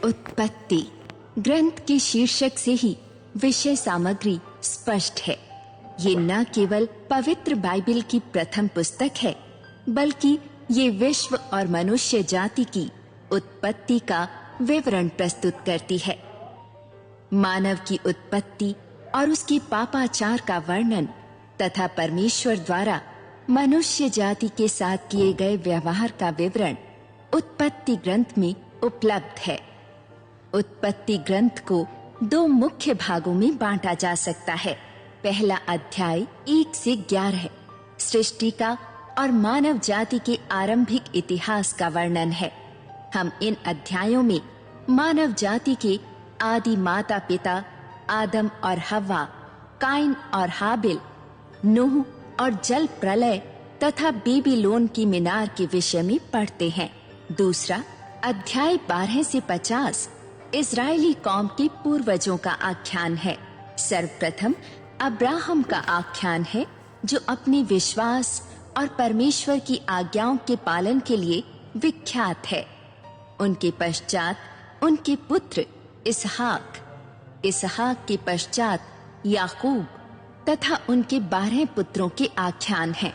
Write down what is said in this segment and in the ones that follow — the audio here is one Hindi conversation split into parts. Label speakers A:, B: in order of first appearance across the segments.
A: उत्पत्ति ग्रंथ के शीर्षक से ही विषय सामग्री स्पष्ट है। ये न केवल पवित्र बाइबल की प्रथम पुस्तक है, बल्कि ये विश्व और मनुष्य जाति की उत्पत्ति का विवरण प्रस्तुत करती है। मानव की उत्पत्ति और उसके पापाचार का वर्णन तथा परमेश्वर द्वारा मनुष्य जाति के साथ किए गए व्यवहार का विवरण उत्पत्ति ग्रंथ में उपलब्ध है। उत्पत्ति ग्रंथ को दो मुख्य भागों में बांटा जा सकता है। पहला अध्याय 1 से 11 है, सृष्टि का और मानव जाति के आरंभिक इतिहास का वर्णन है। हम इन अध्यायों में मानव जाति के आदि माता पिता आदम और हव्वा, काइन और हाबिल, नूह और जल प्रलय तथा बेबीलोन की मीनार के विषय में पढ़ते हैं। दूसरा अध्याय 12 से 50 इजरायली कौम के पूर्वजों का आख्यान है। सर्वप्रथम अब्राहम का आख्यान है, जो अपने विश्वास और परमेश्वर की आज्ञाओं के पालन के लिए विख्यात है। उनके पश्चात उनके पुत्र इसहाक, इसहाक के पश्चात याकूब तथा उनके 12 पुत्रों के आख्यान हैं।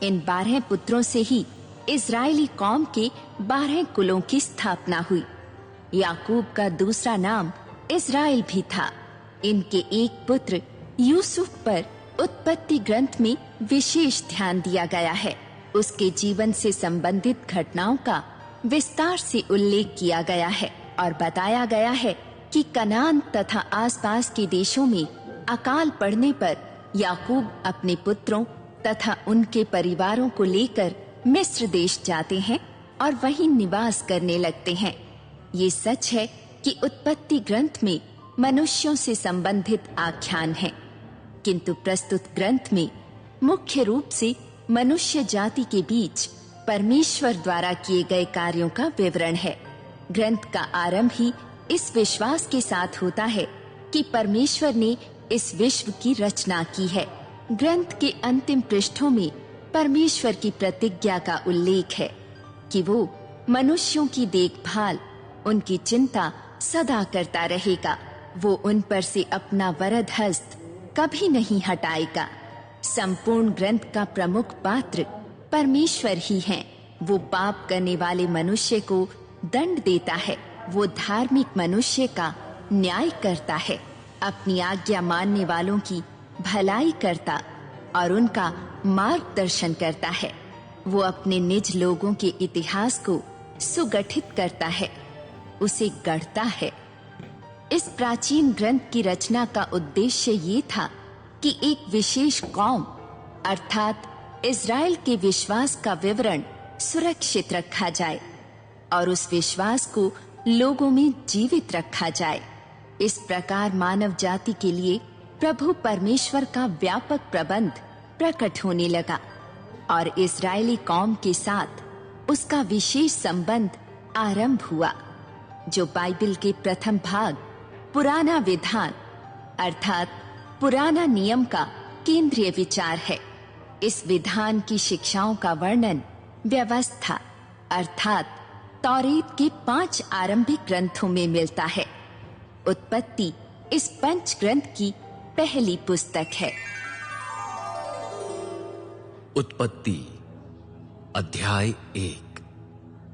A: इन 12 पुत्रों से ही इजरायली कौम के 12 कुलों की स्थापना हुई। याकूब का दूसरा नाम इजराइल भी था। इनके एक पुत्र यूसुफ पर उत्पत्ति ग्रंथ में विशेष ध्यान दिया गया है। उसके जीवन से संबंधित घटनाओं का विस्तार से उल्लेख किया गया है और बताया गया है कि कनान तथा आसपास के देशों में अकाल पड़ने पर याकूब अपने पुत्रों तथा उनके परिवारों को लेकर मिस्र देश जाते हैं और वहीं निवास करने लगते हैं। ये सच है कि उत्पत्ति ग्रंथ में मनुष्यों से संबंधित आख्यान है, किंतु प्रस्तुत ग्रंथ में मुख्य रूप से मनुष्य जाति के बीच परमेश्वर द्वारा किए गए कार्यों का विवरण है। ग्रंथ का आरंभ ही इस विश्वास के साथ होता है कि परमेश्वर ने इस विश्व की रचना की है। ग्रंथ के अंतिम पृष्ठों में परमेश्वर की प्रतिज्ञा का उल्लेख है कि वो मनुष्यों की देखभाल, उनकी चिंता सदा करता रहेगा। वो उन पर से अपना वरद हस्त कभी नहीं हटाएगा। संपूर्ण ग्रंथ का प्रमुख पात्र परमेश्वर ही हैं। वो पाप करने वाले मनुष्य को दंड देता है। वो धार्मिक मनुष्य का न्याय करता है, अपनी आज्ञा मानने वालों की भलाई करता और उनका मार्गदर्शन करता है। वो अपने निज लोगों के इतिहास को सुगठित करता है, उसे गढ़ता है। इस प्राचीन ग्रंथ की रचना का उद्देश्य ये था कि एक विशेष कौम अर्थात इज़राइल के विश्वास का विवरण सुरक्षित रखा जाए और उस विश्वास को लोगों में जीवित रखा जाए। इस प्रकार मानव जाति के लिए प्रभु परमेश्वर का व्यापक प्रबंध प्रकट होने लगा और इस्राएली कौम के साथ उसका विशेष संबंध आरंभ हुआ, जो बाइबल के प्रथम भाग पुराना विधान अर्थात पुराना नियम का केंद्रीय विचार है। इस विधान की शिक्षाओं का वर्णन व्यवस्था अर्थात तौरेत के 5 आरंभिक ग्रंथों में मिलता है। उत्पत्ति इस पंच ग्रंथ की पहली पुस्तक है।
B: उत्पत्ति अध्याय 1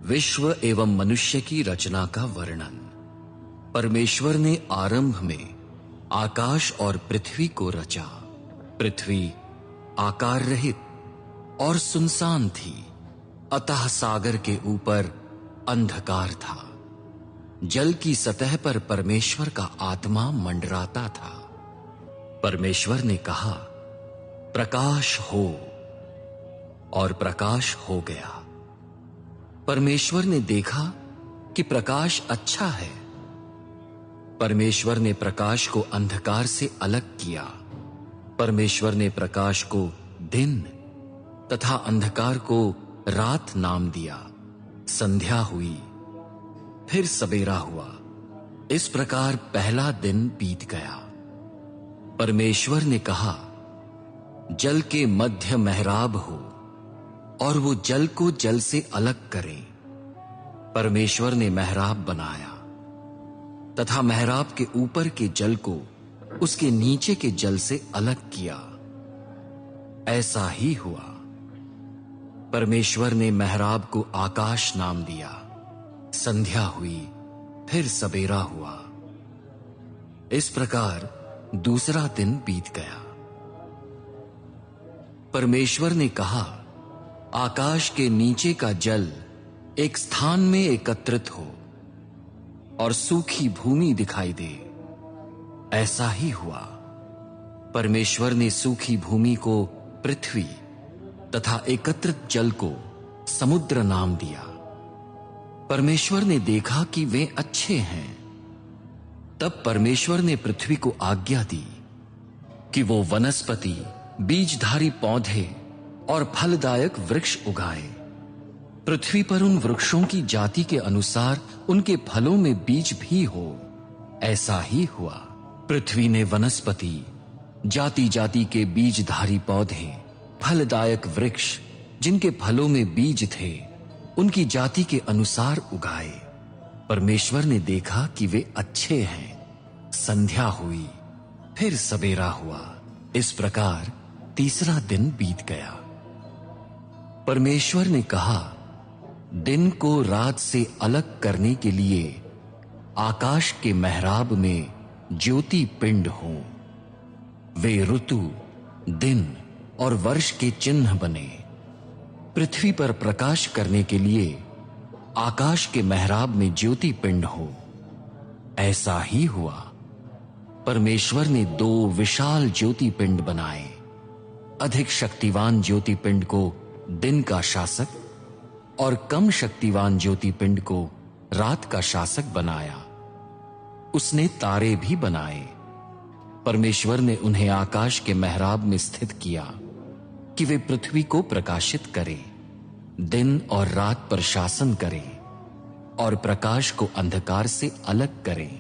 B: विश्व एवं मनुष्य की रचना का वर्णन। परमेश्वर ने आरंभ में आकाश और पृथ्वी को रचा। पृथ्वी आकार रहित और सुनसान थी, अतः सागर के ऊपर अंधकार था। जल की सतह पर परमेश्वर का आत्मा मंडराता था। परमेश्वर ने कहा, प्रकाश हो, और प्रकाश हो गया। परमेश्वर ने देखा कि प्रकाश अच्छा है। परमेश्वर ने प्रकाश को अंधकार से अलग किया। परमेश्वर ने प्रकाश को दिन तथा अंधकार को रात नाम दिया। संध्या हुई, फिर सवेरा हुआ। इस प्रकार पहला दिन बीत गया। परमेश्वर ने कहा, जल के मध्य मेहराब हो और वो जल को जल से अलग करे। परमेश्वर ने मेहराब बनाया तथा मेहराब के ऊपर के जल को उसके नीचे के जल से अलग किया। ऐसा ही हुआ। परमेश्वर ने मेहराब को आकाश नाम दिया। संध्या हुई, फिर सबेरा हुआ। इस प्रकार दूसरा दिन बीत गया। परमेश्वर ने कहा, आकाश के नीचे का जल एक स्थान में एकत्रित हो और सूखी भूमि दिखाई दे। ऐसा ही हुआ। परमेश्वर ने सूखी भूमि को पृथ्वी तथा एकत्रित जल को समुद्र नाम दिया। परमेश्वर ने देखा कि वे अच्छे हैं। तब परमेश्वर ने पृथ्वी को आज्ञा दी कि वो वनस्पति, बीजधारी पौधे और फलदायक वृक्ष उगाए। पृथ्वी पर उन वृक्षों की जाति के अनुसार उनके फलों में बीज भी हो। ऐसा ही हुआ। पृथ्वी ने वनस्पति, जाति जाति के बीजधारी पौधे, फलदायक वृक्ष जिनके फलों में बीज थे, उनकी जाति के अनुसार उगाए। परमेश्वर ने देखा कि वे अच्छे हैं। संध्या हुई, फिर सबेरा हुआ। इस प्रकार तीसरा दिन बीत गया। परमेश्वर ने कहा, दिन को रात से अलग करने के लिए आकाश के मेहराब में ज्योति पिंड हो। वे ऋतु, दिन और वर्ष के चिन्ह बने। पृथ्वी पर प्रकाश करने के लिए आकाश के मेहराब में ज्योति पिंड हो। ऐसा ही हुआ। परमेश्वर ने 2 विशाल ज्योति पिंड बनाए। अधिक शक्तिवान ज्योति पिंड को दिन का शासक और कम शक्तिवान ज्योति पिंड को रात का शासक बनाया। उसने तारे भी बनाए। परमेश्वर ने उन्हें आकाश के मेहराब में स्थित किया कि वे पृथ्वी को प्रकाशित करें, दिन और रात पर शासन करें और प्रकाश को अंधकार से अलग करें।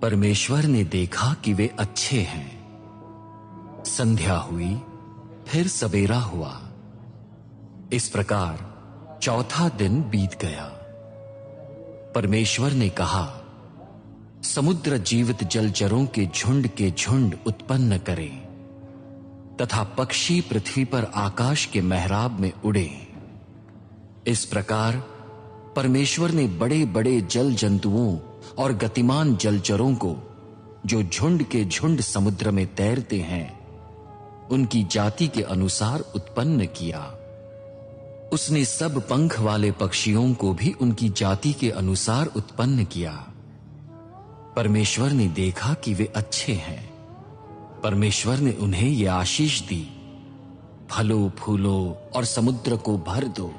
B: परमेश्वर ने देखा कि वे अच्छे हैं। संध्या हुई, फिर सबेरा हुआ। इस प्रकार चौथा दिन बीत गया। परमेश्वर ने कहा, समुद्र जीवित जलचरों के झुंड उत्पन्न करे तथा पक्षी पृथ्वी पर आकाश के मेहराब में उड़े। इस प्रकार परमेश्वर ने बड़े बड़े जल जंतुओं और गतिमान जलचरों को, जो झुंड के झुंड समुद्र में तैरते हैं, उनकी जाति के अनुसार उत्पन्न किया। उसने सब पंख वाले पक्षियों को भी उनकी जाति के अनुसार उत्पन्न किया। परमेश्वर ने देखा कि वे अच्छे हैं। परमेश्वर ने उन्हें यह आशीष दी, फलो फूलो और समुद्र को भर दो,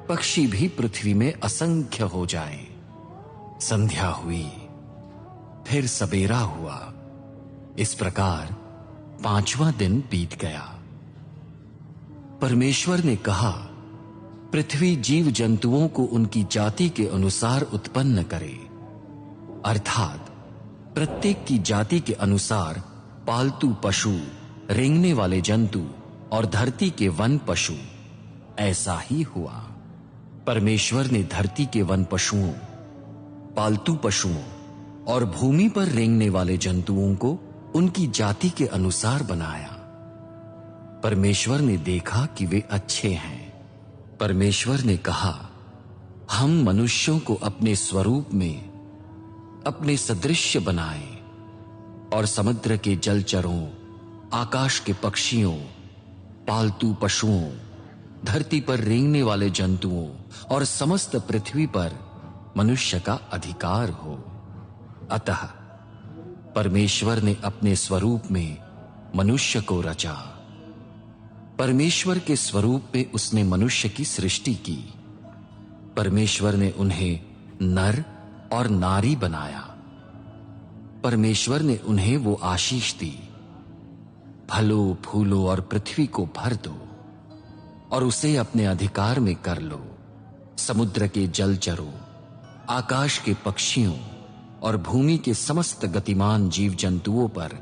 B: पक्षी भी पृथ्वी में असंख्य हो जाएं। संध्या हुई, फिर सबेरा हुआ। इस प्रकार पांचवां दिन बीत गया। परमेश्वर ने कहा, पृथ्वी जीव जंतुओं को उनकी जाति के अनुसार उत्पन्न करे, अर्थात प्रत्येक की जाति के अनुसार पालतू पशु, रेंगने वाले जंतु और धरती के वन पशु। ऐसा ही हुआ। परमेश्वर ने धरती के वन पशुओं, पालतू पशुओं और भूमि पर रेंगने वाले जंतुओं को उनकी जाति के अनुसार बनाया। परमेश्वर ने देखा कि वे अच्छे हैं। परमेश्वर ने कहा, हम मनुष्यों को अपने स्वरूप में, अपने सदृश्य बनाएं और समुद्र के जलचरों, आकाश के पक्षियों, पालतू पशुओं, धरती पर रेंगने वाले जंतुओं और समस्त पृथ्वी पर मनुष्य का अधिकार हो। अतः परमेश्वर ने अपने स्वरूप में मनुष्य को रचा। परमेश्वर के स्वरूप में उसने मनुष्य की सृष्टि की। परमेश्वर ने उन्हें नर और नारी बनाया। परमेश्वर ने उन्हें वो आशीष दी, फलो फूलो और पृथ्वी को भर दो और उसे अपने अधिकार में कर लो। समुद्र के जलचरों, आकाश के पक्षियों और भूमि के समस्त गतिमान जीव जंतुओं पर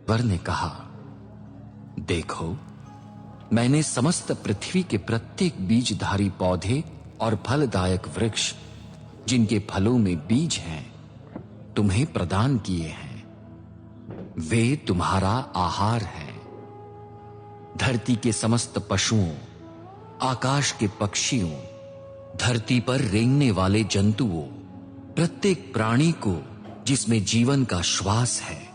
B: वर ने कहा, देखो मैंने समस्त पृथ्वी के प्रत्येक बीजधारी पौधे और फलदायक वृक्ष जिनके फलों में बीज हैं तुम्हें प्रदान किए हैं। वे तुम्हारा आहार हैं। धरती के समस्त पशुओं, आकाश के पक्षियों, धरती पर रेंगने वाले जंतुओं, प्रत्येक प्राणी को जिसमें जीवन का श्वास है,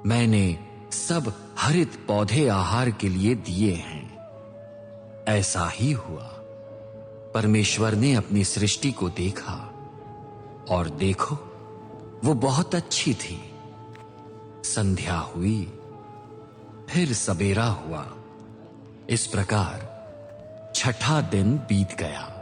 B: मैंने सब हरित पौधे आहार के लिए दिए हैं। ऐसा ही हुआ। परमेश्वर ने अपनी सृष्टि को देखा और देखो वो बहुत अच्छी थी। संध्या हुई, फिर सवेरा हुआ। इस प्रकार छठा दिन बीत गया।